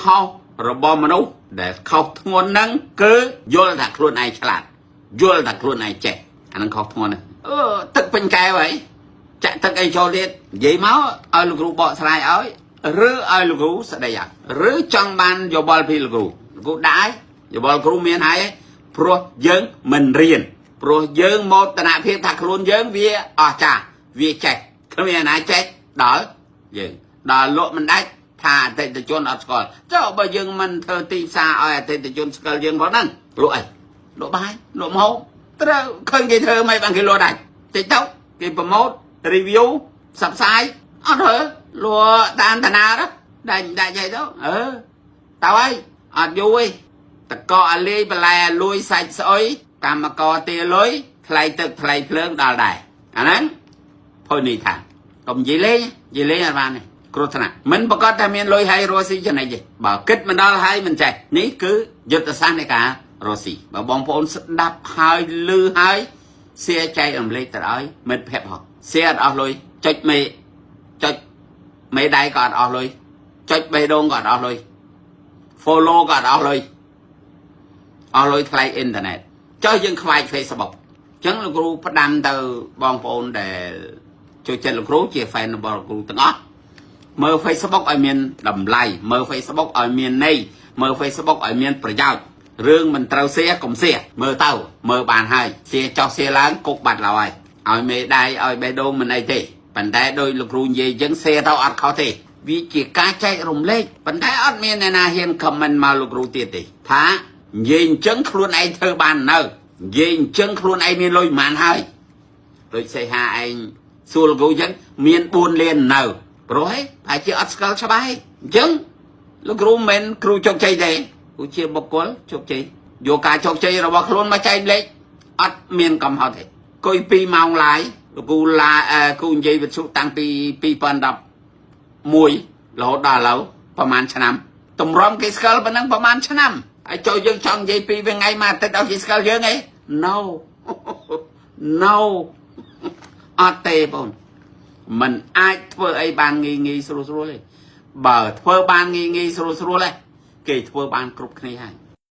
ហោរបបមនុស្សដែលខុសធ្ងន់ហ្នឹងគឺយល់ថាខ្លួនឯងឆ្លាតយល់ថាខ្លួនឯងចេះអាហ្នឹងខុសធ្ងន់ហ្នឹងទឹកពេញកែវហើយចាក់ទឹកអីចូលទៀតនិយាយមកឲ្យលោកគ្រូបកស្រាយឲ្យឬឲ្យលោកគ្រូស្ដីឲ្យឬចង់បានយោបល់ពីលោកគ្រូដាក់ឲ្យយោបល់គ្រូមានហើយព្រោះយើងមិនរៀនព្រោះយើងមោទនភាពថាខ្លួនយើងវាអស្ចារ្យវាចេះគ្មានណាចេះដល់យើងដល់លក់មិនដាច់ថាអតិថិជនអត់ស្គាល់ចុះបើយើងមិនធ្វើទីផ្សារឲ្យអតិថិជនស្គាល់យើងផងហ្នឹងលក់អីលក់បាយលក់ម្ហូបត្រូវឃើញគេធ្វើមិនបានគេលក់ដាច់តិចទៅគេប្រម៉ូទ review ផ្សព្វផ្សាយអត់ធ្វើលក់តាមតាណាđóដាច់អីទៅទៅហើយអត់យូរទេតកអាលីបន្លែលួយសាច់ស្អុយកម្មករទាលុយថ្លៃទឹកថ្លៃភ្លើងដល់ដែរអាហ្នឹងភុយនេះថាកុំនិយាយលេងអត់បានទេគ្រោះថ្នាក់មិនប្រកាសថាមានលុយហើយរស់ស៊ីចំណេញទេបើគិតមិនដល់ហើយមិនចេះនេះគឺយុទ្ធសាស្ត្រនៃការរស់ស៊ីបើបងប្អូនស្ដាប់ហើយឮហើយសៀចែករំលែកទៅឲ្យមិត្តភក្តិផងសៀអត់អស់លុយចុចមេដៃក៏អត់អស់លុយចុចបេះដូងក៏អត់អស់លុយ follow ក៏អត់អស់លុយថ្លៃអ៊ីនធឺណិតចុះយើងខ្វាយ Facebook អញ្ចឹងលោកគ្រូផ្ដាំទៅបងប្អូនដែលចូលចិត្តលោកគ្រូជា fan របស់លោកគ្រូទាំងអស់មើល Facebook ឲ្យមានតម្លៃមើល Facebook ឲ្យមានន័យមើល Facebook ឲ្យមានប្រយោជន៍រឿងមិនត្រូវសៀកុំសៀមើលទៅមើលបានហើយសៀចោះសៀឡើងគុកបាត់ឡើយឲ្យមេដៃឲ្យបេះដូងមិនអីទេប៉ុន្តែដោយលោកគ្រូនិយាយអញ្ចឹងសៀទៅអត់ខុសទេវាជាការចែករំលែកប៉ុន្តែអត់មានអ្នកណាហ៊ាន comment មកលោកគ្រូទៀតទេថានិយាយអញ្ចឹងខ្លួនឯងធ្វើបាននៅនិយាយអញ្ចឹងខ្លួនឯងមានលុយប៉ុន្មានហើយដូចសេហាឯងសួរលោកគ្រូអញ្ចឹងមាន4លាននៅព្រោះហីប្រហែលជាអត់ស្គាល់ច្បាស់ហីអញ្ចឹងលោកគ្រូមិនមែនគ្រូជោគជ័យទេគ្រូជាបុគ្គលជោគជ័យយកការជោគជ័យរបស់ខ្លួនមកចែកលេខអត់មានកំហុសទេគួយ2ម៉ោងឡាយលោកគ្រូគ្រូនិយាយវិទ្យុតាំងពី2011រហូតដល់ឥឡូវប្រហែលឆ្នាំតម្រាំគេស្គាល់ប៉ុណ្ណឹងប្រហែលឆ្នាំហើយចូលយើងចង់និយាយពីវាថ្ងៃមួយអាទិត្យឲ្យគេស្គាល់យើងអី no អត់ទេបងมันអាចធ្វើអីបានងាយស្រួលទេបើធ្វើបានងាយស្រួលទេគេធ្វើបានគ្រប់គ្នាហើយ